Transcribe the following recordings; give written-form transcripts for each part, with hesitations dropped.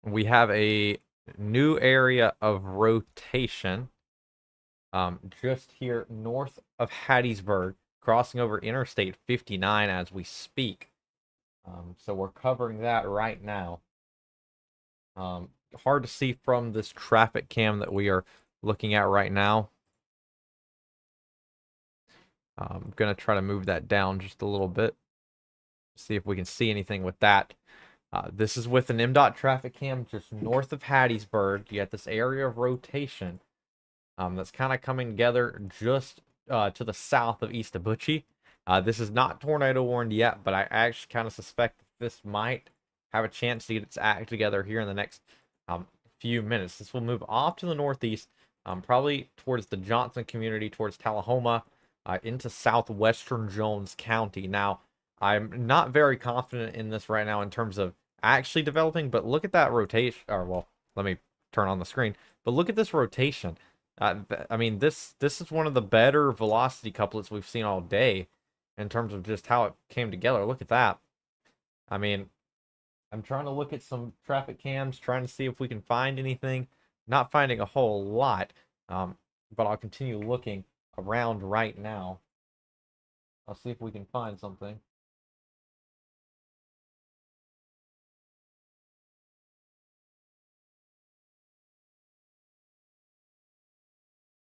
we have a new area of rotation just here north of Hattiesburg, crossing over Interstate 59 as we speak. So we're covering that right now. Um, Hard to see from this traffic cam that we are looking at right now. I'm going to try to move that down just a little bit, see if we can see anything with that. This is with an MDOT traffic cam just north of Hattiesburg. You got this area of rotation that's kind of coming together just to the south of East Abuchi. This is not tornado warned yet, but I actually kind of suspect that this might have a chance to get its act together here in the next few minutes. This will move off to the northeast, probably towards the Johnson community, towards Tullahoma, into southwestern Jones County. Now, I'm not very confident in this right now in terms of actually developing, but look at that rotation. Or, well, let me turn on the screen. But look at this rotation. I mean, this is one of the better velocity couplets we've seen all day in terms of just how it came together. Look at that. I mean, I'm trying to look at some traffic cams, trying to see if we can find anything. Not finding a whole lot, but I'll continue looking around right now. I'll see if we can find something.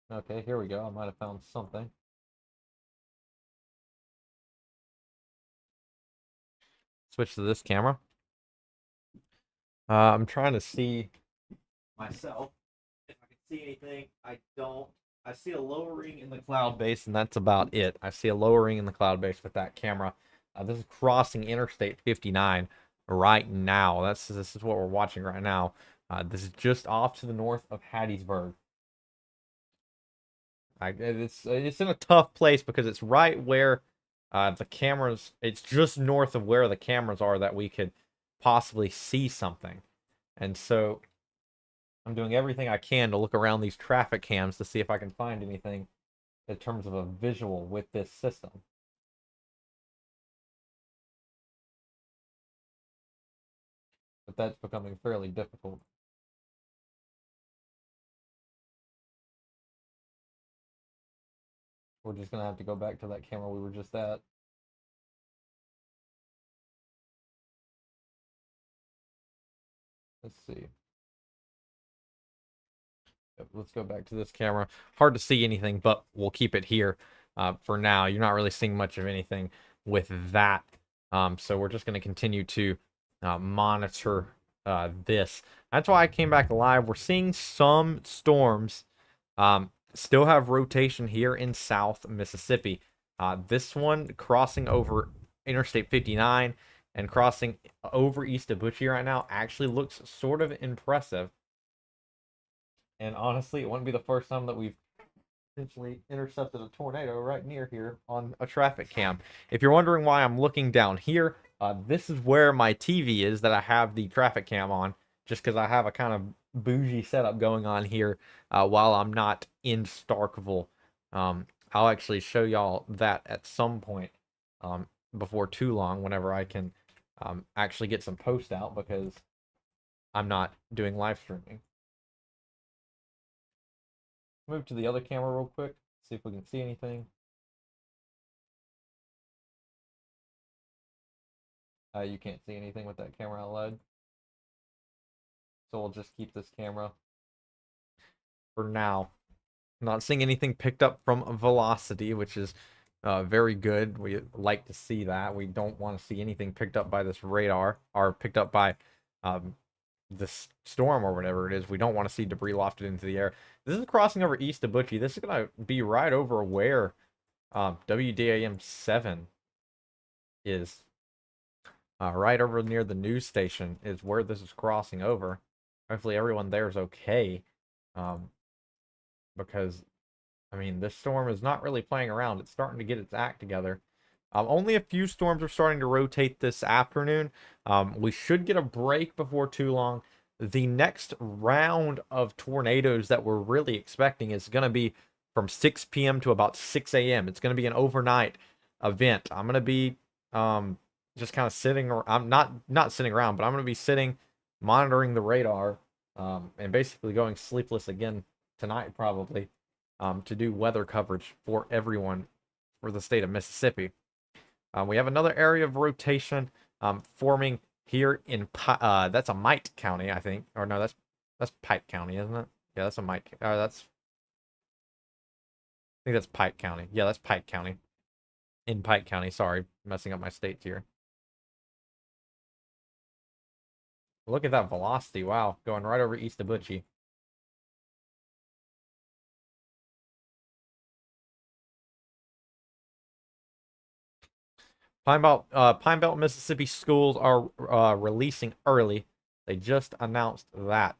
Okay, here we go. I might have found something. Switch to this camera. I'm trying to see myself if I can see anything. I don't. I see a lowering in the cloud base, and that's about it. I see a lowering in the cloud base with that camera. This is crossing Interstate 59 right now. This is what we're watching right now. This is just off to the north of Hattiesburg. It's in a tough place because it's right where the cameras. It's just north of where the cameras are that we could possibly see something, and so I'm doing everything I can to look around these traffic cams to see if I can find anything in terms of a visual with this system. But that's becoming fairly difficult. We're just going to have to go back to that camera we were just at. Let's see. Yep, let's go back to this camera. Hard to see anything, but we'll keep it here for now. You're not really seeing much of anything with that. So we're just going to continue to monitor this. That's why I came back live. We're seeing some storms still have rotation here in South Mississippi. This one crossing over Interstate 59 and crossing over East Abuchi right now actually looks sort of impressive. And honestly, it wouldn't be the first time that we've potentially intercepted a tornado right near here on a traffic cam. If you're wondering why I'm looking down here, this is where my TV is that I have the traffic cam on, just because I have a kind of bougie setup going on here while I'm not in Starkville. I'll actually show y'all that at some point before too long, whenever I can actually get some post out, because I'm not doing live streaming. Move to the other camera real quick, see if we can see anything. You can't see anything with that camera outload. So we'll just keep this camera for now. Not seeing anything picked up from velocity, which is very good. We like to see that. We don't want to see anything picked up by this radar or picked up by this storm or whatever it is. We don't want to see debris lofted into the air. This is crossing over East Abuchi. This is going to be right over where WDAM 7 is. Right over near the news station is where this is crossing over. Hopefully everyone there is okay. Because, I mean, this storm is not really playing around. It's starting to get its act together. Only a few storms are starting to rotate this afternoon. We should get a break before too long. The next round of tornadoes that we're really expecting is going to be from 6 p.m. to about 6 a.m. It's going to be an overnight event. I'm going to be just kind of sitting, or I'm not sitting around, but I'm going to be sitting monitoring the radar, and basically going sleepless again tonight probably, to do weather coverage for everyone for the state of Mississippi. We have another area of rotation forming here in that's a Mite County, I think, or no, that's Pike County, isn't it? Yeah, that's a Mite. I think that's Pike County. Yeah, that's Pike County. In Pike County, sorry, messing up my states here. Look at that velocity. Wow, going right over east of Butchie. Pine Belt, Mississippi schools are releasing early. They just announced that.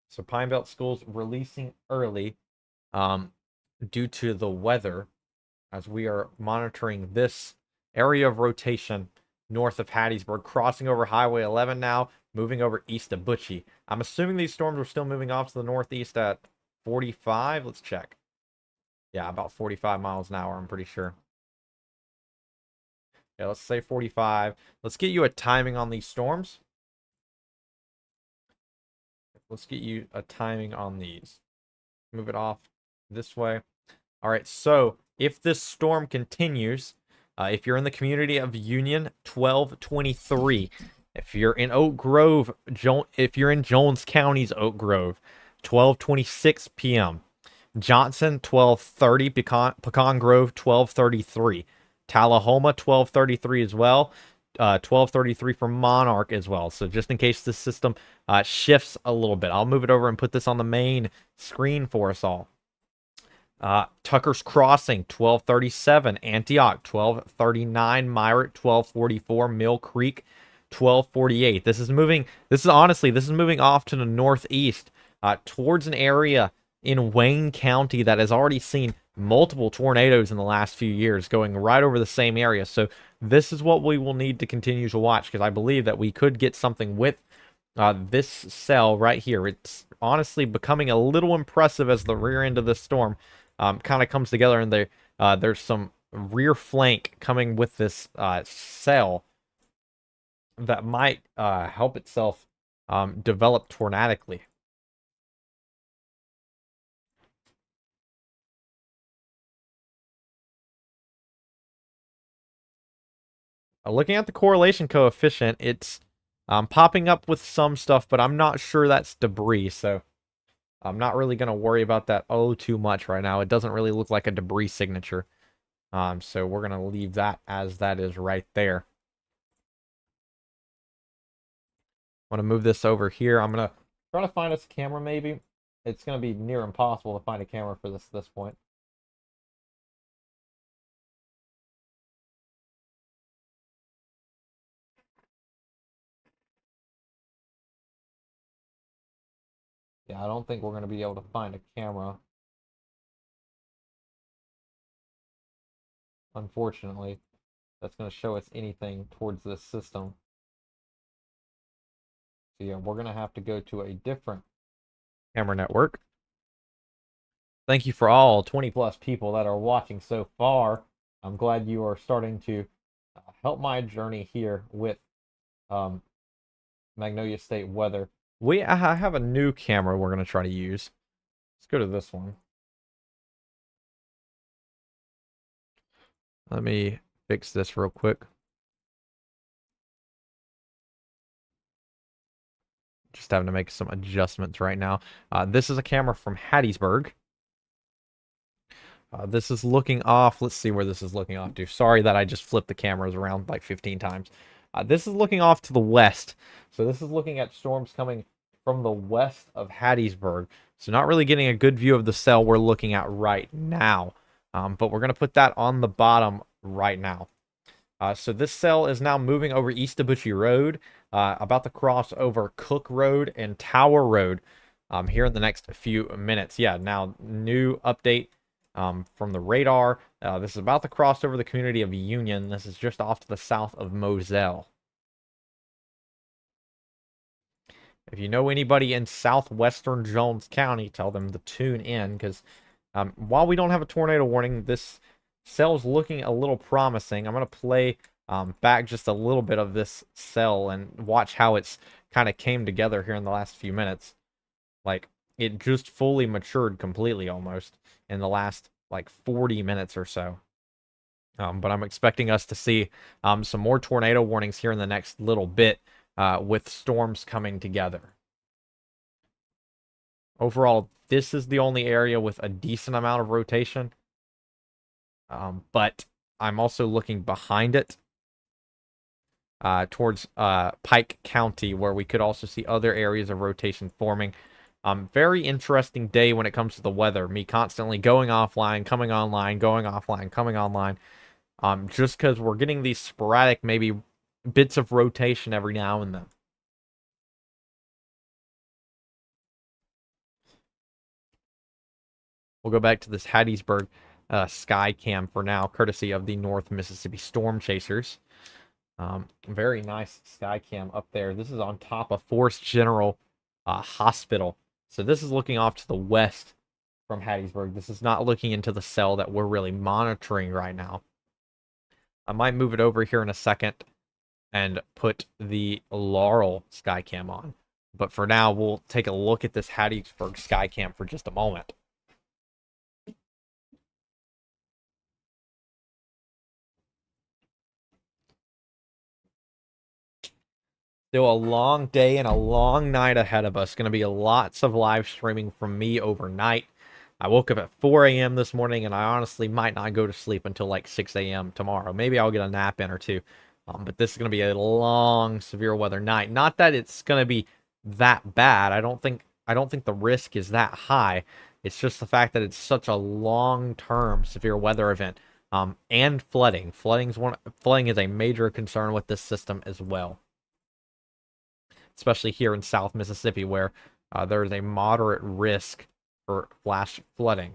So Pine Belt schools releasing early, due to the weather, as we are monitoring this area of rotation north of Hattiesburg, crossing over Highway 11 now, moving over east of Butchie. I'm assuming these storms are still moving off to the northeast at 45. Let's check. Yeah, about 45 miles an hour, I'm pretty sure. Yeah, let's say 45. Let's get you a timing on these storms. Let's get you a timing on these. Move it off this way. All right, so if this storm continues, if you're in the community of Union, 1223. If you're in Oak Grove, if you're in Jones County's Oak Grove, 12:26 p.m. Johnson, 12:30. Pecan Grove, 12:33. Tullahoma, 12:33 as well. 12:33 for Monarch as well. So just in case this system shifts a little bit, I'll move it over and put this on the main screen for us all. Tucker's Crossing, 12:37. Antioch, 12:39. Myrick, 12:44. Mill Creek, 12:48. This is moving off to the northeast, towards an area in Wayne County that has already seen multiple tornadoes in the last few years, going right over the same area. So this is what we will need to continue to watch, because I believe that we could get something with this cell right here. It's honestly becoming a little impressive as the rear end of this storm kind of comes together, and there's some rear flank coming with this cell that might help itself develop tornadically. Looking at the correlation coefficient, it's popping up with some stuff, but I'm not sure that's debris, so I'm not really going to worry about that too much right now. It doesn't really look like a debris signature, so we're going to leave that as that is right there. I want to move this over here. I'm going to try to find us a camera, maybe. It's going to be near impossible to find a camera for this point. Yeah, I don't think we're going to be able to find a camera, unfortunately, that's going to show us anything towards this system. So yeah, we're going to have to go to a different camera network. Thank you for all 20 plus people that are watching so far. I'm glad you are starting to help my journey here with Magnolia State Weather. I have a new camera we're going to try to use. Let's go to this one. Let me fix this real quick. Just having to make some adjustments right now. This is a camera from Hattiesburg. This is looking off. Let's see where this is looking off to. Sorry that I just flipped the cameras around like 15 times. This is looking off to the west. So this is looking at storms coming from the west of Hattiesburg. So not really getting a good view of the cell we're looking at right now. But we're going to put that on the bottom right now. So this cell is now moving over east of Butchie Road, about to cross over Cook Road and Tower Road here in the next few minutes. Yeah, now new update from the radar. This is about to cross over the community of Union. This is just off to the south of Moselle. If you know anybody in southwestern Jones County, tell them to tune in, because while we don't have a tornado warning, this cell's looking a little promising. I'm going to play back just a little bit of this cell and watch how it's kind of came together here in the last few minutes. Like, it just fully matured completely almost in the last like 40 minutes or so. But I'm expecting us to see some more tornado warnings here in the next little bit with storms coming together. Overall, this is the only area with a decent amount of rotation. But I'm also looking behind it towards Pike County, where we could also see other areas of rotation forming. Very interesting day when it comes to the weather. Me constantly going offline, coming online, going offline, coming online. Just because we're getting these sporadic, maybe bits of rotation every now and then. We'll go back to this Hattiesburg sky cam for now, courtesy of the North Mississippi Storm Chasers. Very nice sky cam up there. This is on top of Forest General Hospital. So this is looking off to the west from Hattiesburg. This is not looking into the cell that we're really monitoring right now. I might move it over here in a second and put the Laurel Skycam on. But for now, we'll take a look at this Hattiesburg Skycam for just a moment. Still a long day and a long night ahead of us. Going to be lots of live streaming from me overnight. I woke up at 4 a.m. this morning, and I honestly might not go to sleep until like 6 a.m. tomorrow. Maybe I'll get a nap in or two. But this is going to be a long, severe weather night. Not that it's going to be that bad. I don't think the risk is that high. It's just the fact that it's such a long-term severe weather event. And flooding. Flooding is a major concern with this system as well, especially here in South Mississippi, where there is a moderate risk for flash flooding.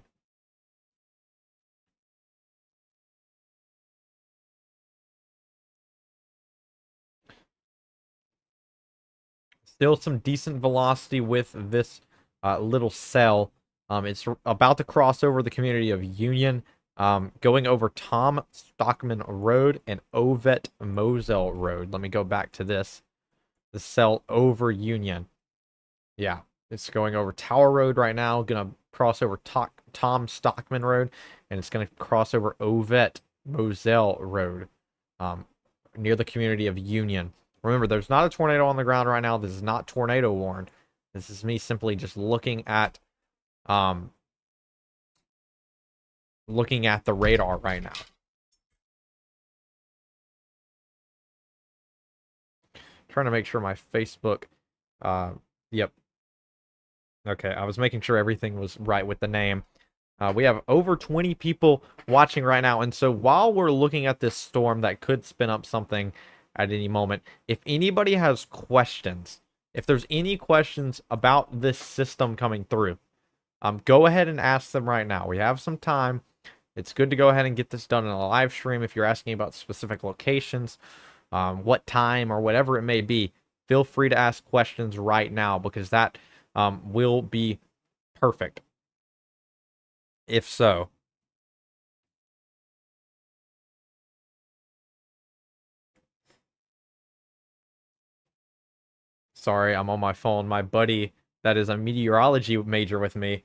Still some decent velocity with this little cell. It's about to cross over the community of Union, going over Tom Stockman Road and Ovett Moselle Road. Let me go back to this. The cell over Union. Yeah, it's going over Tower Road right now. Gonna cross over Tom Stockman Road, and it's gonna cross over Ovett Moselle Road, near the community of Union. Remember, there's not a tornado on the ground right now. This is not tornado warned. This is me simply just looking at the radar right now. Trying to make sure my Facebook, yep. Okay, I was making sure everything was right with the name. We have over 20 people watching right now, and so while we're looking at this storm that could spin up something at any moment, if anybody has questions, if there's any questions about this system coming through, go ahead and ask them right now. We have some time. It's good to go ahead and get this done in a live stream. If you're asking about specific locations, what time or whatever it may be, feel free to ask questions right now, because that will be perfect. If so. Sorry, I'm on my phone. My buddy that is a meteorology major with me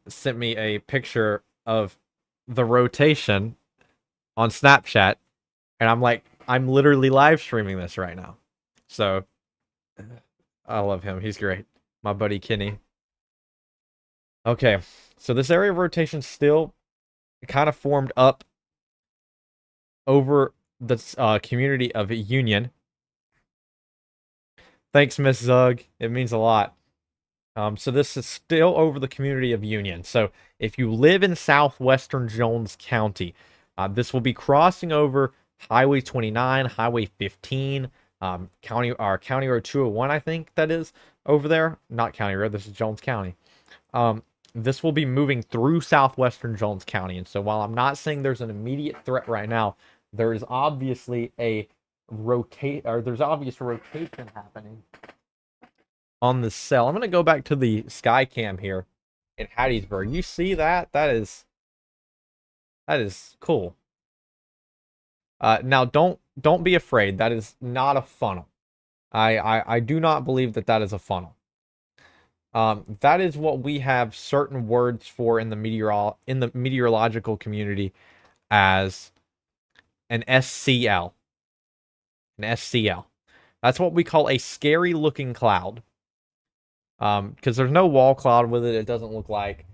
sent me a picture of the rotation on Snapchat, and I'm like, I'm literally live streaming this right now. So I love him. He's great. My buddy Kenny. Okay, so this area of rotation still kind of formed up over the community of Union. Thanks, Miss Zug. It means a lot. So this is still over the community of Union. So if you live in southwestern Jones County, this will be crossing over Highway 29, Highway 15, County Road 201, I think that is over there. Not County Road. This is Jones County. This will be moving through southwestern Jones County. And so while I'm not saying there's an immediate threat right now, there is obviously there's obvious rotation happening on the cell. I'm going to go back to the sky cam here in Hattiesburg. You see that? That is cool. Now don't don't be afraid. That is not a funnel. I do not believe that that is a funnel. That is what we have certain words for in the meteorological community as an SCL. An SCL. That's what we call a scary looking cloud. Because there's no wall cloud with it. It doesn't look like.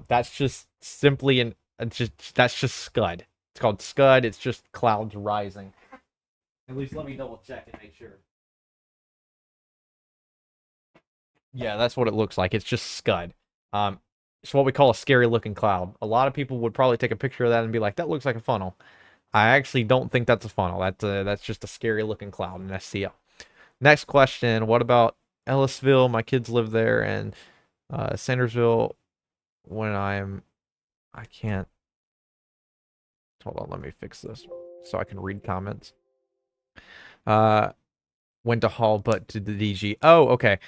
That's just simply that's just scud. It's called scud. It's just clouds rising. At least let me double check and make sure. Yeah, that's what it looks like. It's just scud. It's what we call a scary looking cloud. A lot of people would probably take a picture of that and be like, "That looks like a funnel." I actually don't think that's a funnel. That's just a scary looking cloud in SCL. Next question: what about Ellisville? My kids live there, and Sandersville. When I can't. Hold on, let me fix this so I can read comments. Went to Hall, but to the DG. Oh, okay.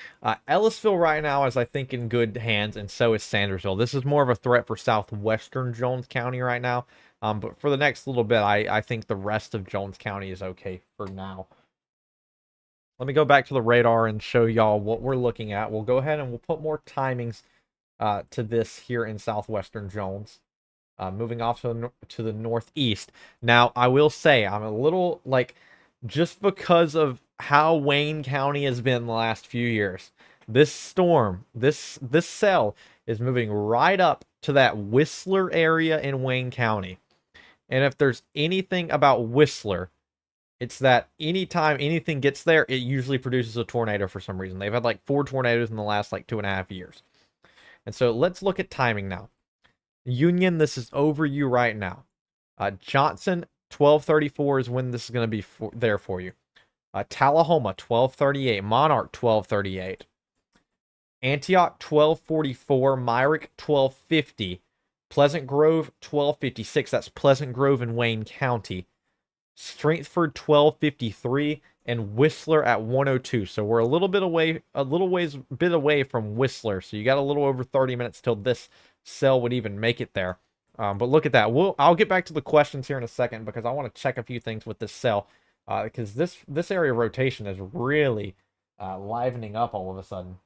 Ellisville right now is, I think, in good hands, and so is Sandersville. This is more of a threat for southwestern Jones County right now. But for the next little bit, I think the rest of Jones County is okay for now. Let me go back to the radar and show y'all what we're looking at. We'll go ahead and we'll put more timings to this here in southwestern Jones. Moving off to the northeast. Now, I will say, I'm a little, like, just because of how Wayne County has been the last few years, this storm, this cell is moving right up to that Whistler area in Wayne County. And if there's anything about Whistler, it's that anytime anything gets there, it usually produces a tornado for some reason. They've had like 4 tornadoes in the last like 2.5 years. And so let's look at timing now. Union, this is over you right now. Johnson, 1234 is when this is going to be there for you. Tullahoma, 1238. Monarch, 1238. Antioch, 1244. Myrick, 1250. Pleasant Grove, 1256. That's Pleasant Grove in Wayne County. Strangford, 1253. And Whistler at 102. So we're a little bit away from Whistler. So you got a little over 30 minutes till this cell would even make it there. But look at that. I'll get back to the questions here in a second because I want to check a few things with this cell. Because this area of rotation is really livening up all of a sudden.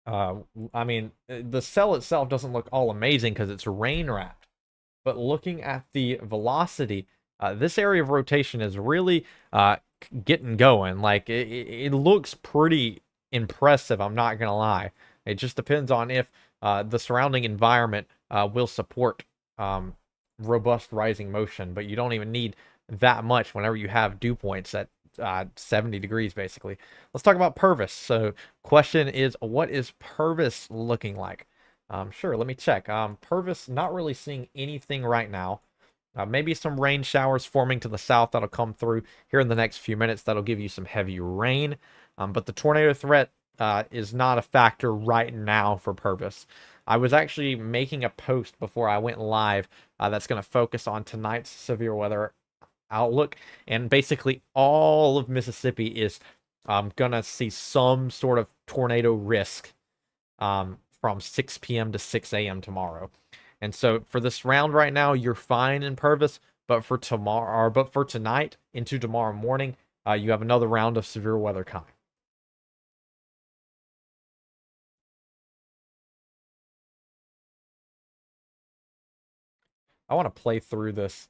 I mean, the cell itself doesn't look all amazing because it's rain wrapped. But looking at the velocity, this area of rotation is really getting going. Like, it looks pretty impressive, I'm not going to lie. It just depends on if the surrounding environment will support robust rising motion. But you don't even need that much whenever you have dew points at 70 degrees, basically. Let's talk about Purvis. So, question is, what is Purvis looking like? Sure, let me check. Purvis, not really seeing anything right now. Maybe some rain showers forming to the south that'll come through here in the next few minutes. That'll give you some heavy rain. But the tornado threat is not a factor right now for Purvis. I was actually making a post before I went live that's going to focus on tonight's severe weather outlook. And basically all of Mississippi is going to see some sort of tornado risk from 6 p.m. to 6 a.m. tomorrow. And so for this round right now, you're fine in Purvis, but for tonight into tomorrow morning, you have another round of severe weather coming. I want to play through this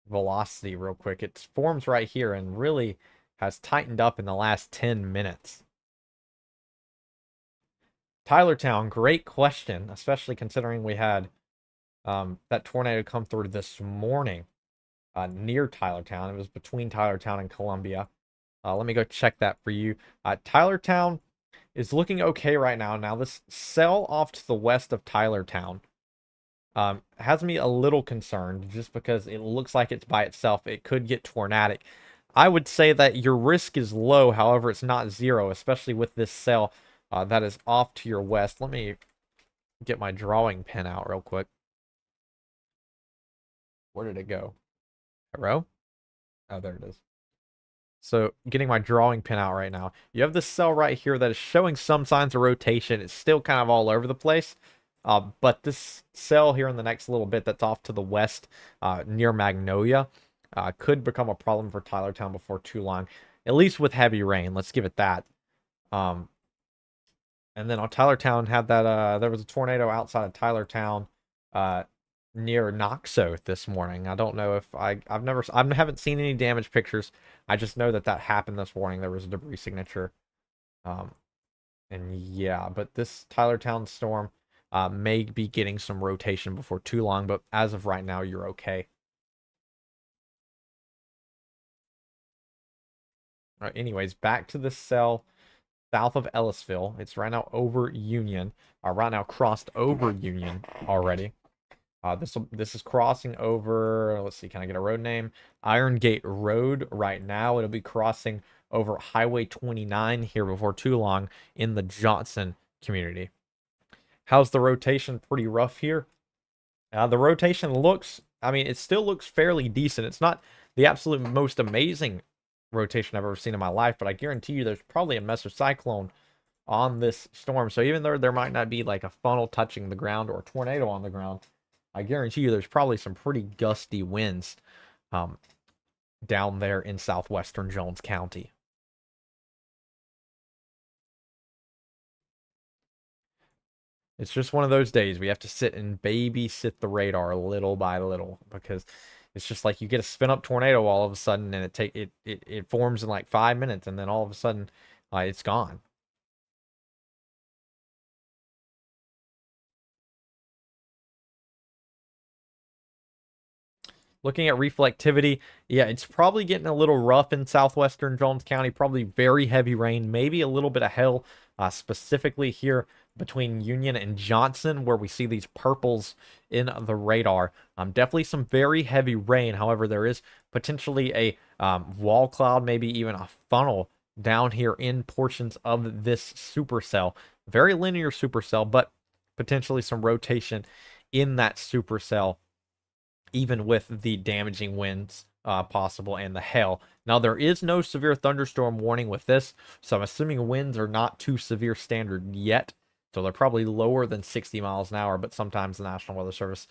velocity real quick. It forms right here and really has tightened up in the last 10 minutes. Tylertown, great question, especially considering we had that tornado come through this morning near Tylertown. It was between Tylertown and Columbia. Let me go check that for you. Tylertown is looking okay right now. Now, this cell off to the west of Tylertown has me a little concerned just because it looks like it's by itself. It could get tornadic. I would say that your risk is low. However, it's not zero, especially with this cell that is off to your west. Let me get my drawing pen out real quick. Where did it go? Hello? Oh, there it is. So, getting my drawing pen out right now. You have this cell right here that is showing some signs of rotation. It's still kind of all over the place. But this cell here in the next little bit that's off to the west near Magnolia, could become a problem for Tylertown before too long, at least with heavy rain. Let's give it that. Um, and then on Tylertown had that there was a tornado outside of Tylertown uh near Noxo this morning. I don't know if I haven't seen any damage pictures. I just know that that happened this morning. There was a debris signature. Um and yeah, but this Tylertown storm may be getting some rotation before too long, but as of right now you're okay. All right, anyways, back to the cell south of Ellisville. It's right now over Union. Right now crossed over Union already. This is crossing over. Let's see, can I get a road name? Iron Gate Road. Right now, it'll be crossing over Highway 29 here before too long in the Johnson community. How's the rotation? Pretty rough here. The rotation looks. I mean, it still looks fairly decent. It's not the absolute most amazing rotation I've ever seen in my life, but I guarantee you, there's probably a mesocyclone on this storm. So even though there might not be like a funnel touching the ground or a tornado on the ground, I guarantee you there's probably some pretty gusty winds um, down there in southwestern Jones County. It's just one of those days we have to sit and babysit the radar little by little because it's just like you get a spin up tornado all of a sudden and it forms in like 5 minutes and then all of a sudden it's gone. Looking at reflectivity, yeah, it's probably getting a little rough in southwestern Jones County. Probably very heavy rain, maybe a little bit of hail, specifically here between Union and Johnson, where we see these purples in the radar. Definitely some very heavy rain. However, there is potentially a wall cloud, maybe even a funnel down here in portions of this supercell. Very linear supercell, but potentially some rotation in that supercell even with the damaging winds possible and the hail. Now, there is no severe thunderstorm warning with this, so I'm assuming winds are not too severe standard yet. So they're probably lower than 60 miles an hour, but sometimes the National Weather Service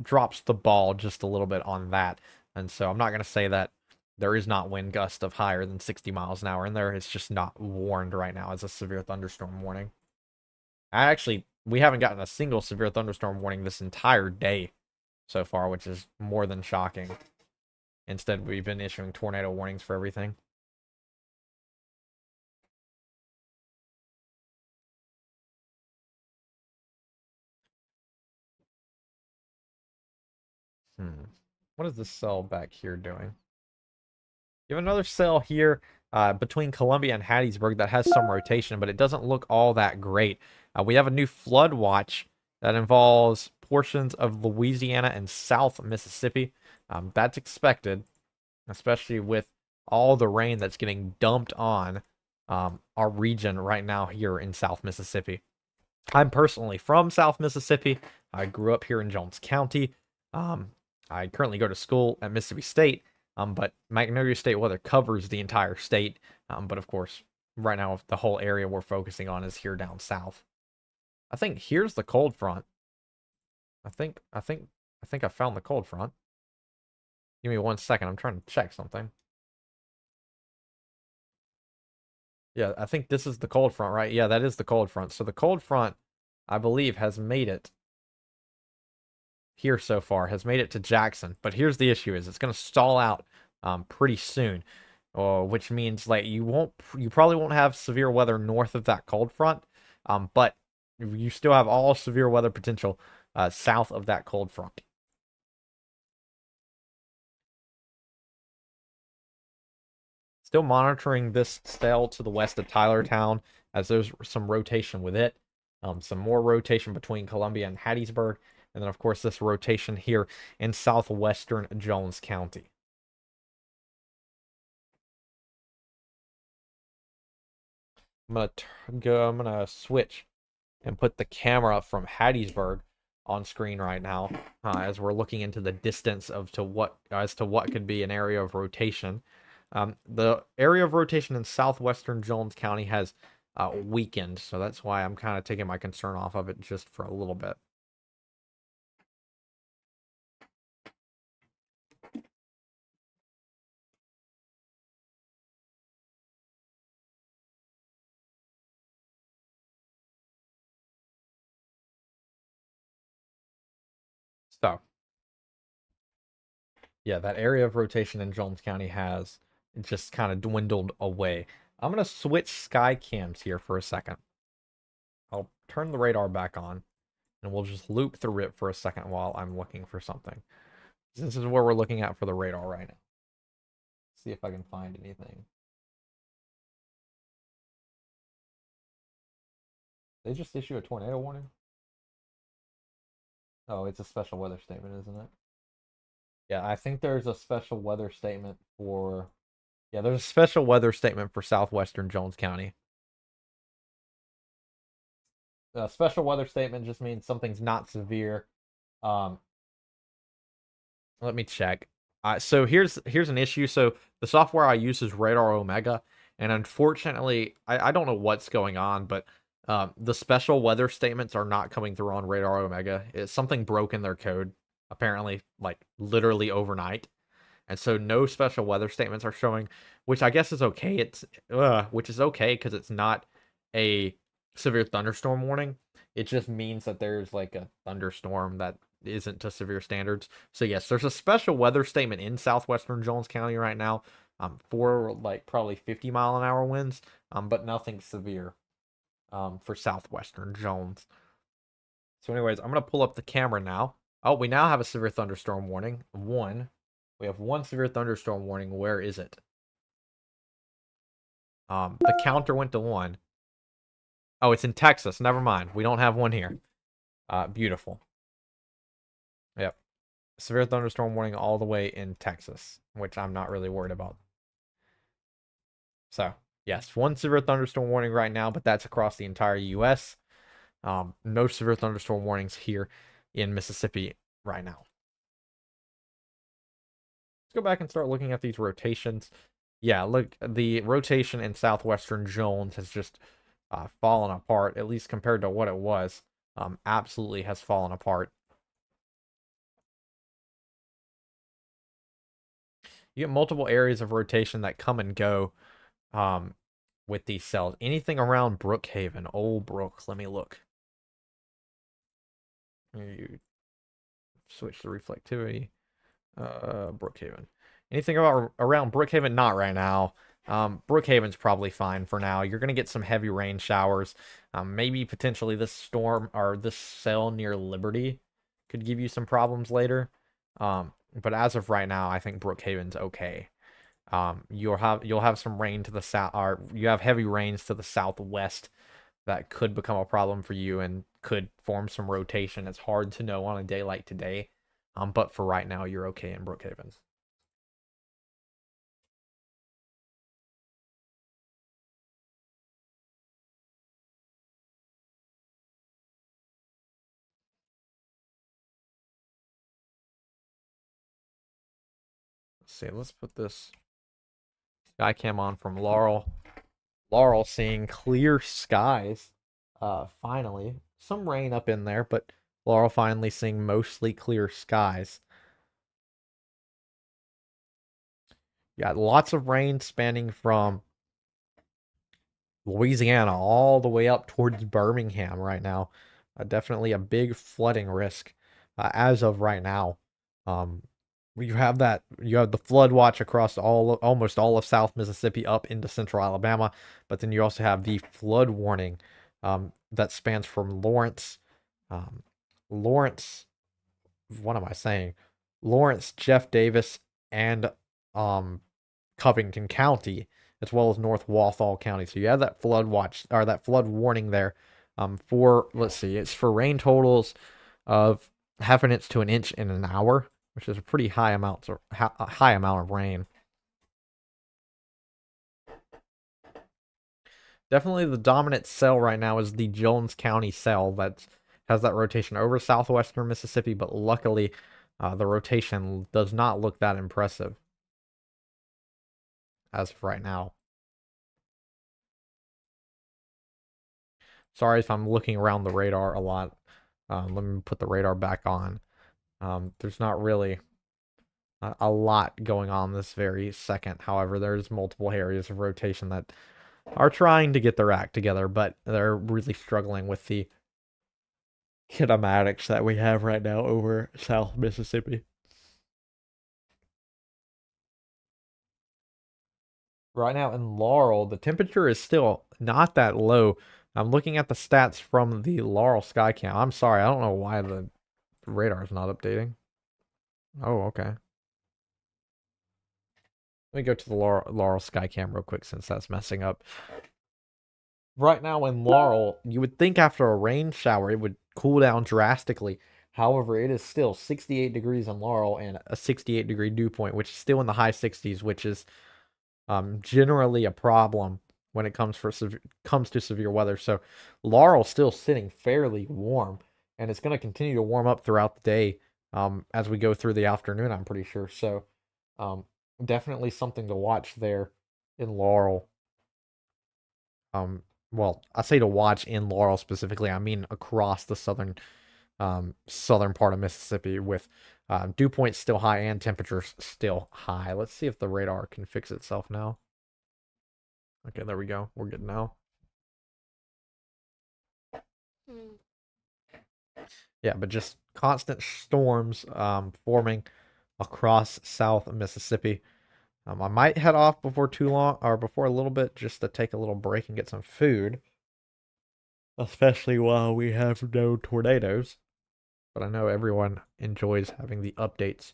drops the ball just a little bit on that. And so I'm not going to say that there is not wind gust of higher than 60 miles an hour in there. It's just not warned right now as a severe thunderstorm warning. We haven't gotten a single severe thunderstorm warning this entire day so far, which is more than shocking. Instead, we've been issuing tornado warnings for everything. What is this cell back here doing? You have another cell here between Columbia and Hattiesburg that has some rotation, but it doesn't look all that great. We have a new flood watch that involves portions of Louisiana and South Mississippi. That's expected, especially with all the rain that's getting dumped on our region right now here in South Mississippi. I'm personally from South Mississippi. I grew up here in Jones County. I currently go to school at Mississippi State, but Magnolia State Weather covers the entire state. But of course, right now, the whole area we're focusing on is here down south. I think here's the cold front. I think I found the cold front. Give me 1 second. I'm trying to check something. Yeah, I think this is the cold front, right? Yeah, that is the cold front. So the cold front, I believe, has made it here so far, has made it to Jackson. But here's the issue: is it's going to stall out pretty soon, which means like you probably won't have severe weather north of that cold front, but you still have all severe weather potential south of that cold front. Still monitoring this cell to the west of Tylertown as there's some rotation with it. Some more rotation between Columbia and Hattiesburg. And then, of course, this rotation here in southwestern Jones County. I'm gonna switch and put the camera from Hattiesburg on screen right now as we're looking into the distance as to what could be an area of rotation. The area of rotation in southwestern Jones County has weakened, so that's why I'm kind of taking my concern off of it just for a little bit. So, yeah, that area of rotation in Jones County has just kind of dwindled away. I'm going to switch sky cams here for a second. I'll turn the radar back on, and we'll just loop through it for a second while I'm looking for something. This is where we're looking at for the radar right now. See if I can find anything. They just issue a tornado warning? Oh, it's a special weather statement, isn't it? Yeah, I think there's a special weather statement for... Yeah, there's a special weather statement for southwestern Jones County. A special weather statement just means something's not severe. Um, Let me check. So here's an issue. So the software I use is Radar Omega, and unfortunately, I don't know what's going on, but the special weather statements are not coming through on Radar Omega. It's something broke in their code, apparently, like literally overnight, and so no special weather statements are showing, which I guess is okay. Which is okay because it's not a severe thunderstorm warning. It just means that there's like a thunderstorm that isn't to severe standards. So yes, there's a special weather statement in southwestern Jones County right now, for like probably 50-mile-an-hour winds, but nothing severe, for southwestern Jones. So anyways, I'm gonna pull up the camera now. Oh, we now have a severe thunderstorm warning. We have one severe thunderstorm warning. Where is it? The counter went to 1. Oh, it's in Texas. Never mind. We don't have one here. Beautiful. Yep. Severe thunderstorm warning all the way in Texas, which I'm not really worried about. So, yes, one severe thunderstorm warning right now, but that's across the entire U.S. No severe thunderstorm warnings here in Mississippi right now. Let's go back and start looking at these rotations. Yeah, look, the rotation in southwestern Jones has just fallen apart, at least compared to what it was. Absolutely has fallen apart. You get multiple areas of rotation that come and go with these cells. Anything around Brookhaven, Old Brook, let me look. You switch the reflectivity. Brookhaven. Anything around Brookhaven? Not right now. Brookhaven's probably fine for now. You're gonna get some heavy rain showers. Maybe potentially this storm or this cell near Liberty could give you some problems later. But as of right now, I think Brookhaven's okay. You'll have some rain to the south, or you have heavy rains to the southwest that could become a problem for you and could form some rotation. It's hard to know on a day like today. But for right now, you're okay in Brookhaven. Let's see. Let's put this sky cam on from Laurel. Laurel seeing clear skies. Finally, some rain up in there, but Laurel finally seeing mostly clear skies. Got lots of rain spanning from Louisiana all the way up towards Birmingham right now. Definitely a big flooding risk as of right now. You have the flood watch across almost all of South Mississippi up into central Alabama, but then you also have the flood warning that spans from Lawrence, Lawrence, what am I saying? Lawrence, Jeff Davis, and Covington County, as well as North Walthall County. So you have that flood watch or that flood warning there. For let's see, it's for rain totals of half an inch to an inch in an hour, which is a pretty high amount of rain. Definitely the dominant cell right now is the Jones County cell that has that rotation over southwestern Mississippi, but luckily the rotation does not look that impressive as of right now. Sorry if I'm looking around the radar a lot. Let me put the radar back on. There's not really a lot going on this very second. However, there's multiple areas of rotation that are trying to get their act together, but they're really struggling with the kinematics that we have right now over South Mississippi. Right now in Laurel, the temperature is still not that low. I'm looking at the stats from the Laurel sky cam. I'm sorry, I don't know why the radar is not updating. Oh, okay. Let me go to the Laurel sky cam real quick since that's messing up. Right now in Laurel, you would think after a rain shower it would cool down drastically. However, it is still 68 degrees in Laurel and a 68-degree dew point, which is still in the high 60s, which is generally a problem when it comes to severe weather. So Laurel's still sitting fairly warm, and it's going to continue to warm up throughout the day as we go through the afternoon, I'm pretty sure. So um, definitely something to watch there in Laurel. Well, I say to watch in Laurel specifically. I mean across the southern part of Mississippi with dew points still high and temperatures still high. Let's see if the radar can fix itself now. Okay, there we go. We're good now. Yeah, but just constant storms forming across South Mississippi. I might head off before too long, or before a little bit, just to take a little break and get some food, especially while we have no tornadoes. But I know everyone enjoys having the updates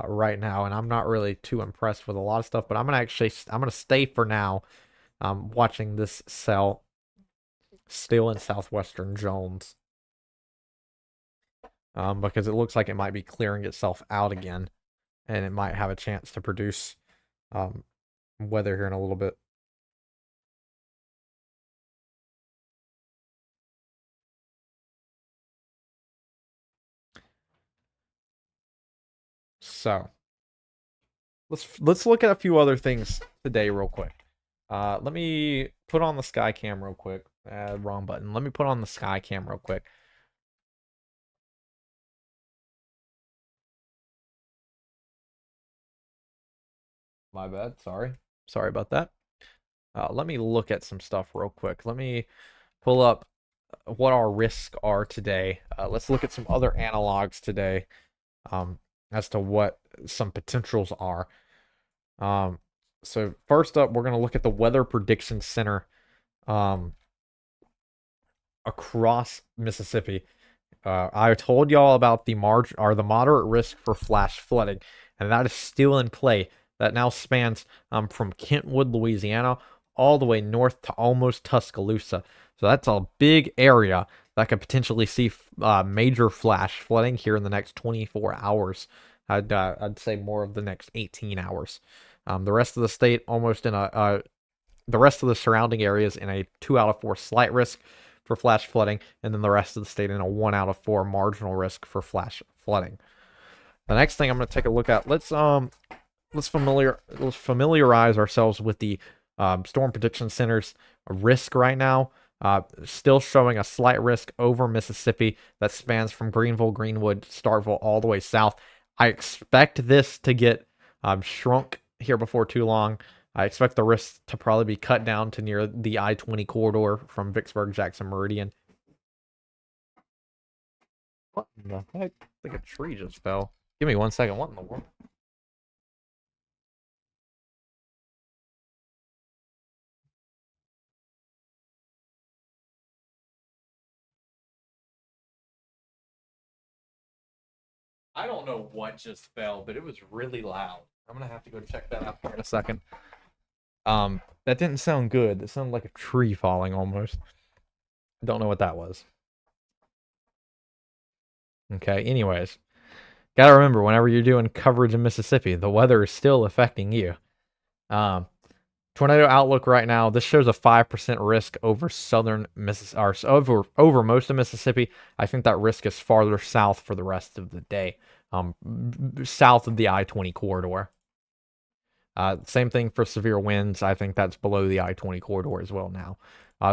right now, and I'm not really too impressed with a lot of stuff. But I'm gonna stay for now, watching this cell still in southwestern Jones, because it looks like it might be clearing itself out again, and it might have a chance to produce weather here in a little bit. So let's look at a few other things today real quick. Let me put on the sky cam real quick. Wrong button. Let me put on the sky cam real quick. My bad. Sorry about that. Let me look at some stuff real quick. Let me pull up what our risks are today. Let's look at some other analogs today, as to what some potentials are. So first up, we're going to look at the Weather Prediction Center across Mississippi. I told y'all about the moderate risk for flash flooding, and that is still in play. That now spans from Kentwood, Louisiana, all the way north to almost Tuscaloosa. So that's a big area that could potentially see major flash flooding here in the next 24 hours. I'd say more of the next 18 hours. The rest of the state almost in the rest of the surrounding areas in a 2 out of 4 slight risk for flash flooding, and then the rest of the state in a 1 out of 4 marginal risk for flash flooding. The next thing I'm going to take a look at, let's familiarize ourselves with the Storm Prediction Center's risk right now. Still showing a slight risk over Mississippi that spans from Greenville, Greenwood, Starkville, all the way south. I expect this to get shrunk here before too long. I expect the risk to probably be cut down to near the I-20 corridor from Vicksburg, Jackson, Meridian. What in the heck? I think a tree just fell. Give me 1 second. What in the world? I don't know what just fell, but it was really loud. I'm gonna have to go check that out here in a second. That didn't sound good. It sounded like a tree falling almost. Don't know what that was. Okay, anyways. Gotta remember, whenever you're doing coverage in Mississippi, the weather is still affecting you. Tornado outlook right now. This shows a 5% risk over southern Mississippi, or over most of Mississippi. I think that risk is farther south for the rest of the day, south of the I-20 corridor. Same thing for severe winds. I think that's below the I-20 corridor as well now.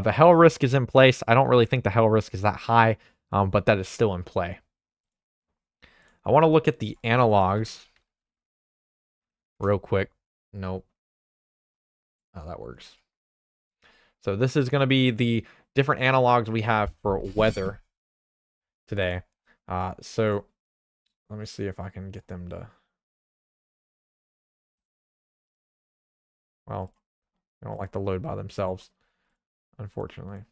The hail risk is in place. I don't really think the hail risk is that high, but that is still in play. I want to look at the analogs real quick. Nope. Oh, that works. So this is going to be the different analogs we have for weather. today. So let me see if I can get them to. Well, they don't like to load by themselves, unfortunately.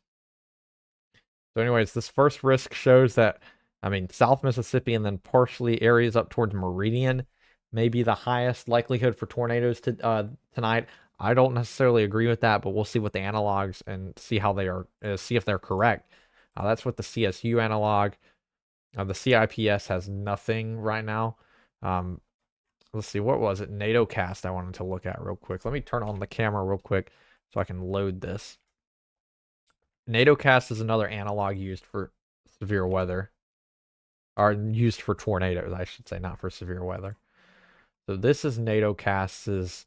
So, anyways, this first risk shows that, I mean, South Mississippi and then partially areas up towards Meridian may be the highest likelihood for tornadoes tonight. I don't necessarily agree with that, but we'll see what the analogs and see how they are, see if they're correct. That's what the CSU analog. The CIPS has nothing right now. Um, let's see, what was it? NATO cast I wanted to look at real quick. Let me turn on the camera real quick so I can load this. NATO cast is another analog used for severe weather, or used for tornadoes, I should say, not for severe weather. So this is NATO cast's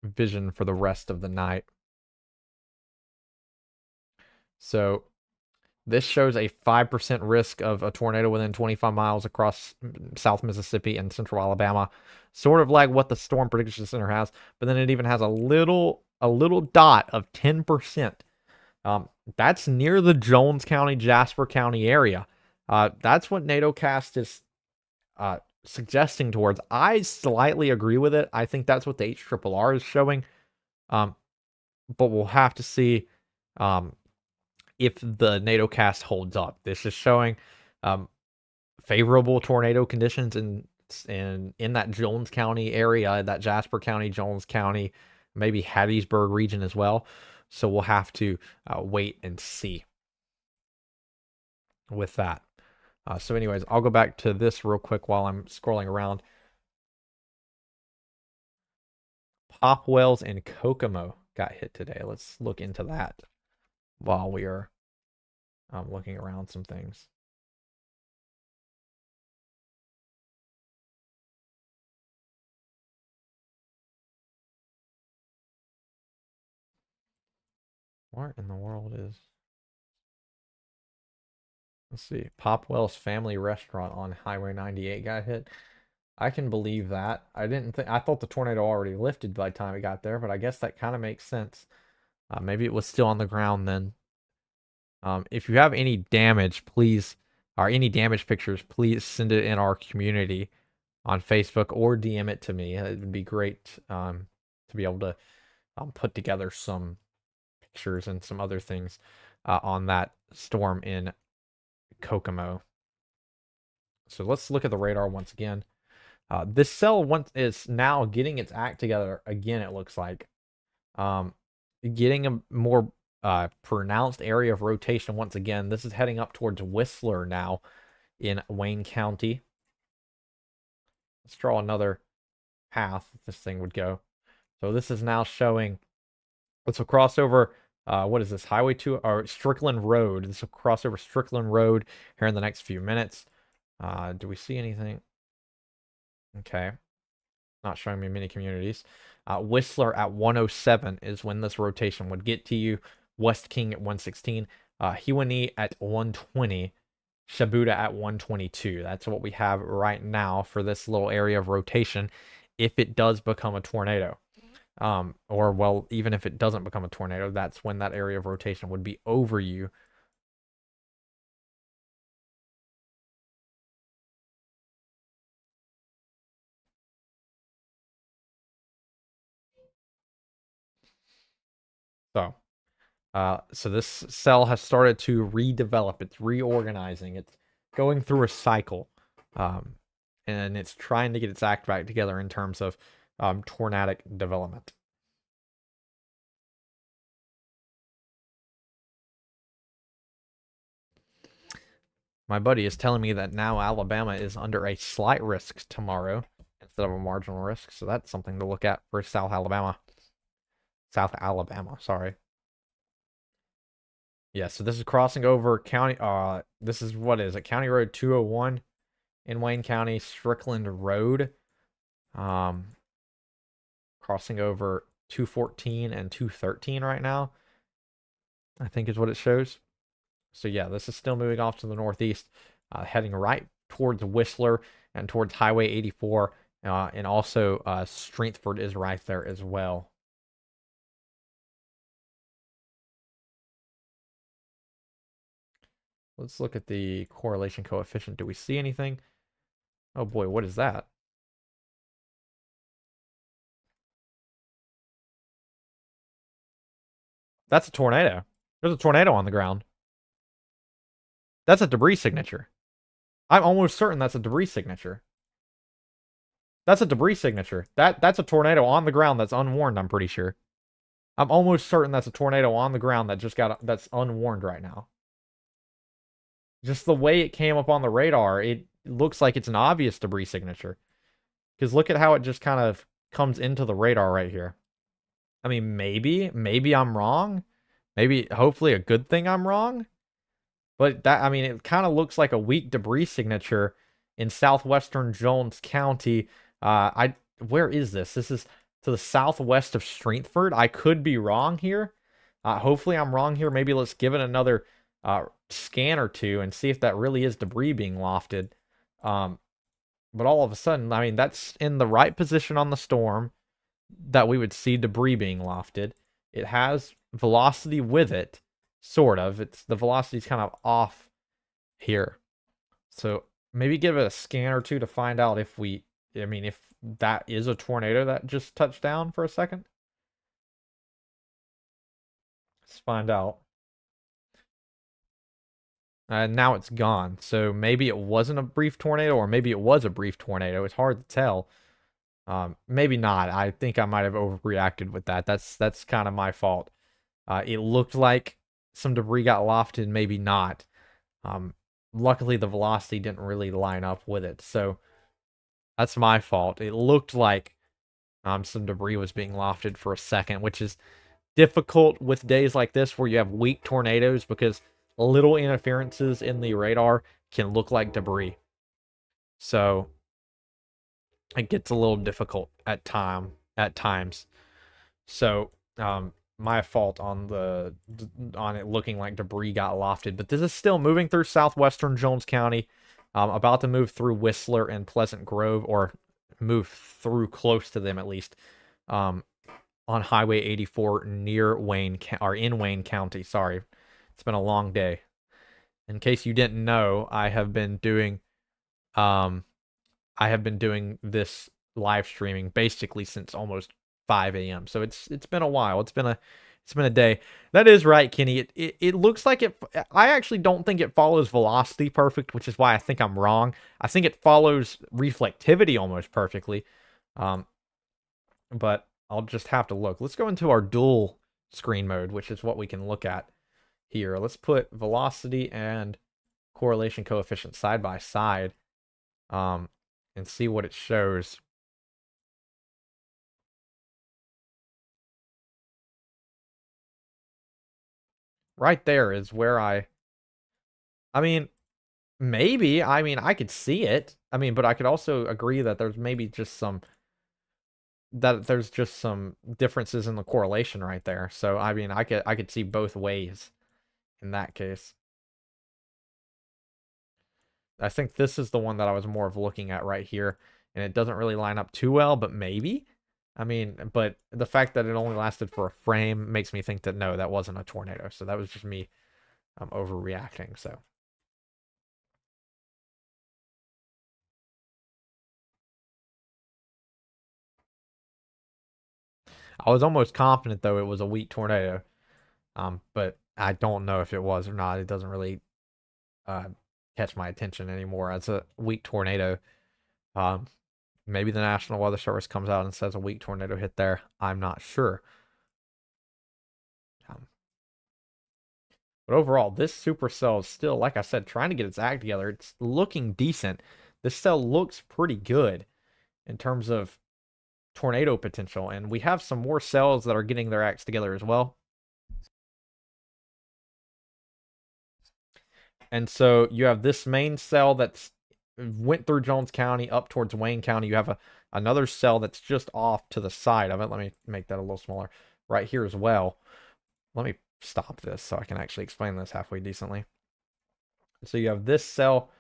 vision for the rest of the night. So this shows a 5% risk of a tornado within 25 miles across South Mississippi and central Alabama, sort of like what the Storm Prediction Center has, but then it even has a little dot of 10%. That's near the Jones County, Jasper County area. That's what NATOcast is suggesting towards. I slightly agree with it. I think that's what the HRRR is showing. But we'll have to see if the NATOcast holds up. This is showing favorable tornado conditions in that Jones County area, that Jasper County, Jones County, maybe Hattiesburg region as well. So we'll have to wait and see with that. So anyways, I'll go back to this real quick while I'm scrolling around. Popwells and Kokomo got hit today. Let's look into that while we are looking around some things. What in the world is... Let's see. Popwell's Family Restaurant on Highway 98 got hit. I can believe that. I thought the tornado already lifted by the time it got there, but I guess that kind of makes sense. Maybe it was still on the ground then. If you have any damage, please, or any damage pictures, please send it in our community on Facebook or DM it to me. It would be great to be able to put together some pictures and some other things on that storm in Kokomo. So let's look at the radar once again. This cell is now getting its act together again, it looks like. Getting a more pronounced area of rotation once again. This is heading up towards Whistler now in Wayne County. Let's draw another path this thing would go. So this is now showing, let's cross over, what is this, Highway 2, or Strickland Road. This will cross over Strickland Road here in the next few minutes. Do we see anything? Okay. Not showing me many communities. Whistler at 107 is when this rotation would get to you. West King at 116. Hewanee at 120. Shabuda at 122. That's what we have right now for this little area of rotation if it does become a tornado. Or, well, even if it doesn't become a tornado, that's when that area of rotation would be over you. So this cell has started to redevelop. It's reorganizing. It's going through a cycle, and it's trying to get its act back together in terms of tornadic development. My buddy is telling me that now Alabama is under a slight risk tomorrow instead of a marginal risk, so that's something to look at for South Alabama. South Alabama, sorry. Yeah, so this is crossing over county. This is, what is it? County Road 201 in Wayne County, Strickland Road. Crossing over 214 and 213 right now, I think is what it shows. So yeah, this is still moving off to the northeast, heading right towards Whistler and towards Highway 84, and also Strengthford is right there as well. Let's look at the correlation coefficient. Do we see anything? Oh boy, what is that? That's a tornado. There's a tornado on the ground. That's a debris signature. I'm almost certain that's a debris signature. That's a debris signature. That's a tornado on the ground that's unwarned, I'm pretty sure. I'm almost certain that's a tornado on the ground that just got that's unwarned right now. Just the way it came up on the radar, it looks like it's an obvious debris signature. Because look at how it just kind of comes into the radar right here. I mean, maybe I'm wrong. Maybe, hopefully, a good thing I'm wrong. But that, I mean, it kind of looks like a weak debris signature in southwestern Jones County. Where is this? This is to the southwest of Strangford. I could be wrong here. Hopefully, I'm wrong here. Maybe let's give it another scan or two and see if that really is debris being lofted. But all of a sudden, I mean, that's in the right position on the storm that we would see debris being lofted. It has velocity with it, sort of. It's the velocity's kind of off here. So maybe give it a scan or two to find out if if that is a tornado that just touched down for a second. Let's find out. And now it's gone. So maybe it wasn't a brief tornado, or maybe it was a brief tornado. It's hard to tell. Maybe not. I think I might have overreacted with that. That's kind of my fault. It looked like some debris got lofted, maybe not. Luckily, the velocity didn't really line up with it, so that's my fault. It looked like some debris was being lofted for a second, which is difficult with days like this where you have weak tornadoes, because little interferences in the radar can look like debris. So it gets a little difficult at times. So my fault on it looking like debris got lofted. But this is still moving through southwestern Jones County, about to move through Whistler and Pleasant Grove, or move through close to them at least, on Highway 84 near Wayne, or in Wayne County. Sorry, it's been a long day. In case you didn't know, I have been doing this live streaming basically since almost 5 a.m. So it's been a while. It's been a day. That is right, Kenny. It looks like it. I actually don't think it follows velocity perfect, which is why I think I'm wrong. I think it follows reflectivity almost perfectly. But I'll just have to look. Let's go into our dual screen mode, which is what we can look at here. Let's put velocity and correlation coefficient side by side, and see what it shows. Right there is where I mean, maybe. I mean, I could see it. I mean, but I could also agree that there's maybe just some differences in the correlation right there. So I mean, I could see both ways in that case. I think this is the one that I was more of looking at right here, and it doesn't really line up too well, but maybe. I mean, but the fact that it only lasted for a frame makes me think that no, that wasn't a tornado. So that was just me overreacting. So I was almost confident though it was a weak tornado. But I don't know if it was or not. It doesn't really catch my attention anymore as a weak tornado. Maybe the National Weather Service comes out and says a weak tornado hit there. I'm not sure. But overall, this supercell is still, like I said, trying to get its act together. It's looking decent. This cell looks pretty good in terms of tornado potential. And we have some more cells that are getting their acts together as well. And so you have this main cell that's went through Jones County up towards Wayne County. You have another cell that's just off to the side of it. Let me make that a little smaller right here as well. Let me stop this so I can actually explain this halfway decently. So you have this cell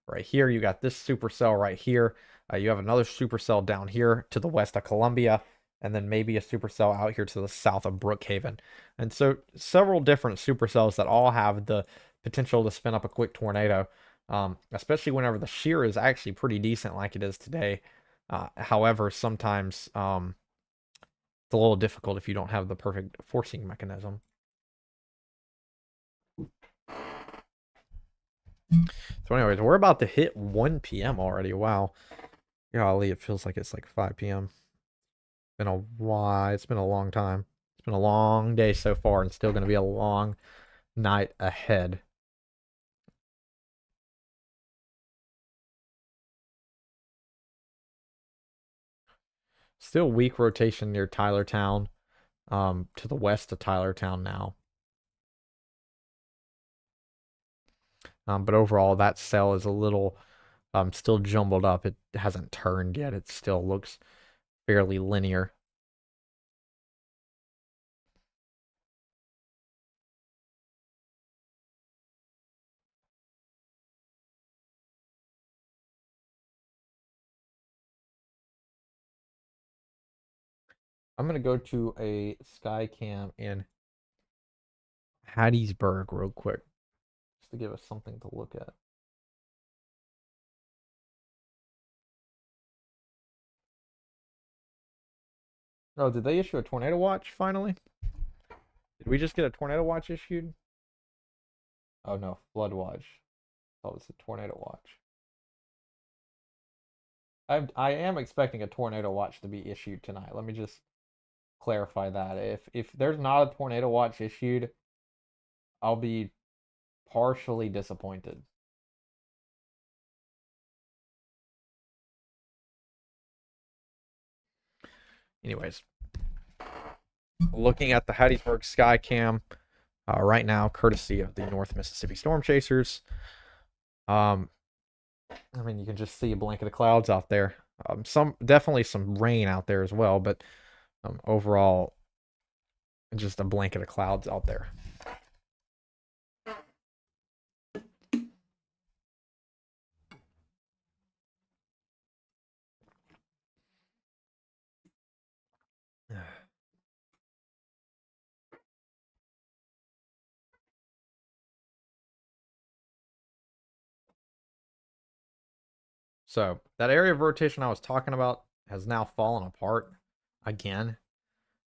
right here. You got this supercell right here. You have another supercell down here to the west of Columbia, and then maybe a supercell out here to the south of Brookhaven. And so several different supercells that all have the potential to spin up a quick tornado, especially whenever the shear is actually pretty decent like it is today. However, sometimes it's a little difficult if you don't have the perfect forcing mechanism. So anyways, we're about to hit 1 p.m. already. Wow. Golly, it feels like it's like 5 p.m. Been a while. It's been a long time. It's been a long day so far, and still going to be a long night ahead. Still weak rotation near Tylertown, to the west of Tylertown now. But overall, that cell is a little still jumbled up. It hasn't turned yet. It still looks fairly linear. I'm gonna go to a sky cam in Hattiesburg real quick, just to give us something to look at. Oh, did they issue a tornado watch finally? Did we just get a tornado watch issued? Oh no, flood watch. Oh, it's a tornado watch. I am expecting a tornado watch to be issued tonight. Let me just clarify that. If there's not a tornado watch issued, I'll be partially disappointed. Anyways, looking at the Hattiesburg sky cam right now, courtesy of the North Mississippi Storm Chasers. I mean, you can just see a blanket of clouds out there. Definitely some rain out there as well, but overall, just a blanket of clouds out there. So that area of rotation I was talking about has now fallen apart again.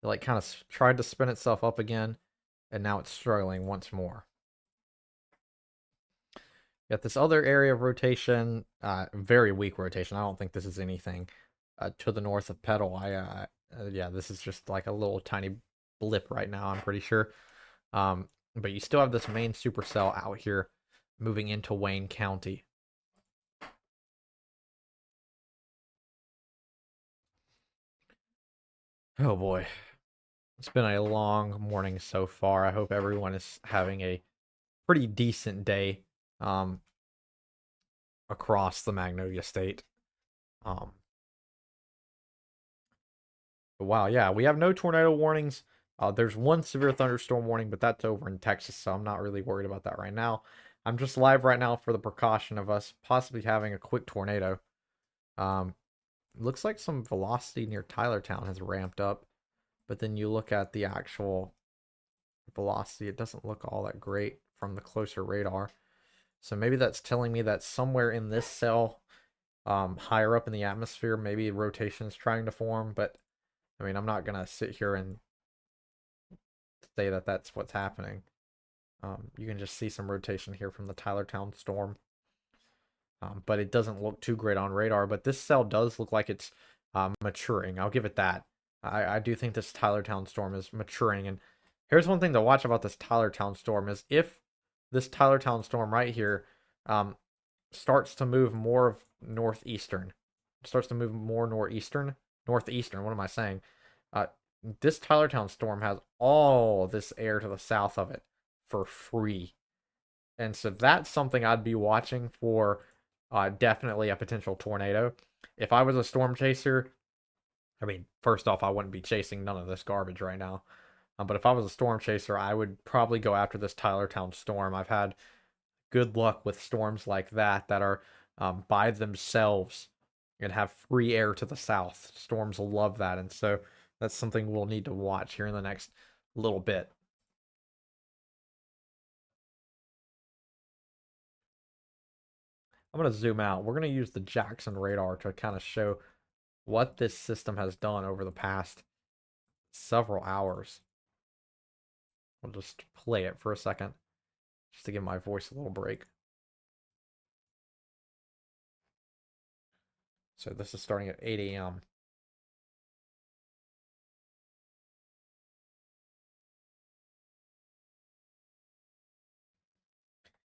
It like kind of tried to spin itself up again, and now it's struggling once more. Got this other area of rotation, very weak rotation. I don't think this is anything to the north of Petal. Yeah, this is just like a little tiny blip right now, I'm pretty sure. But you still have this main supercell out here moving into Wayne County. Oh boy. It's been a long morning so far. I hope everyone is having a pretty decent day across the Magnolia State. But wow, yeah, we have no tornado warnings. There's one severe thunderstorm warning, but that's over in Texas, so I'm not really worried about that right now. I'm just live right now for the precaution of us possibly having a quick tornado. Looks like some velocity near Tylertown has ramped up, but then you look at the actual velocity, it doesn't look all that great from the closer radar. So maybe that's telling me that somewhere in this cell, higher up in the atmosphere, maybe rotation's trying to form, but I mean, I'm not gonna sit here and say that that's what's happening. You can just see some rotation here from the Tylertown storm. But it doesn't look too great on radar. But this cell does look like it's maturing. I'll give it that. I do think this Tylertown storm is maturing. And here's one thing to watch about this Tylertown storm is if this Tylertown storm right here starts to move more of northeastern, starts to move more northeastern, what am I saying? This Tylertown storm has all this air to the south of it for free. And so that's something I'd be watching for, definitely a potential tornado. If I was a storm chaser, I mean, first off, I wouldn't be chasing none of this garbage right now. But if I was a storm chaser, I would probably go after this Tylertown storm. I've had good luck with storms like that are by themselves and have free air to the south. Storms love that. And so that's something we'll need to watch here in the next little bit. I'm going to zoom out. We're going to use the Jackson radar to kind of show what this system has done over the past several hours. We'll just play it for a second, just to give my voice a little break. So this is starting at 8 a.m.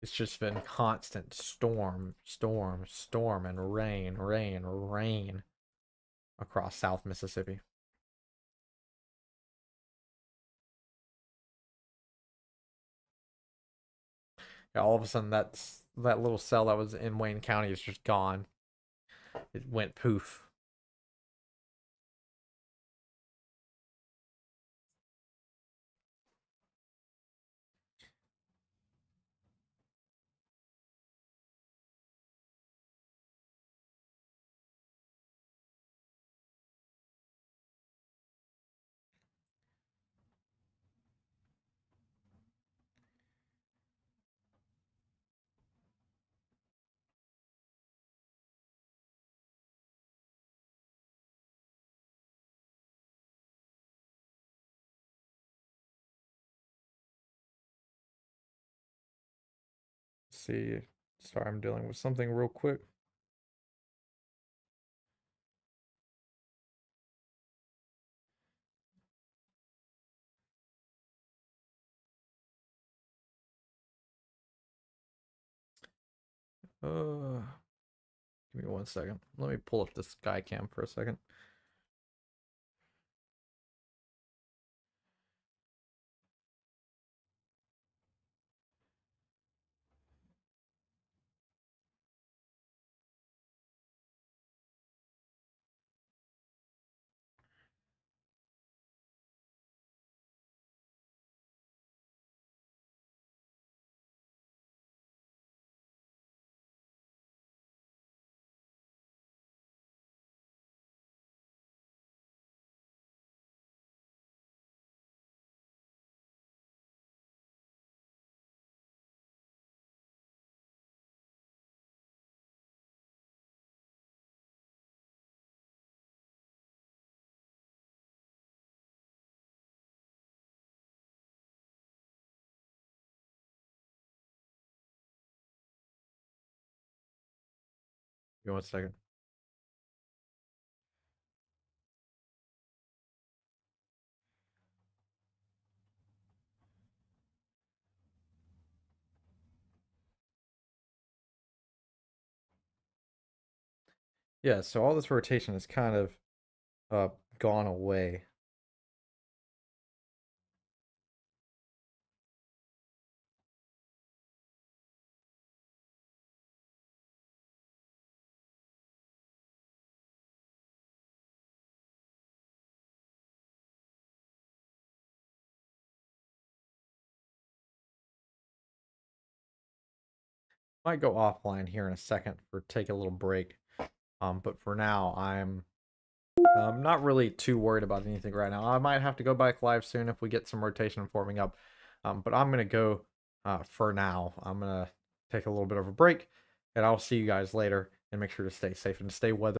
It's just been constant storm, storm, storm, and rain, rain, rain across South Mississippi. Yeah, all of a sudden, that little cell that was in Wayne County is just gone. It went poof. Let's see, sorry, I'm dealing with something real quick. Uh, Give me 1 second. Let me pull up the sky cam for a second. Give me 1 second. Yeah, so all this rotation has kind of gone away. Might go offline here in a second for take a little break. But for now, I'm not really too worried about anything right now. I might have to go back live soon if we get some rotation forming up. But I'm gonna go for now. I'm gonna take a little bit of a break, and I'll see you guys later. And make sure to stay safe and stay weather.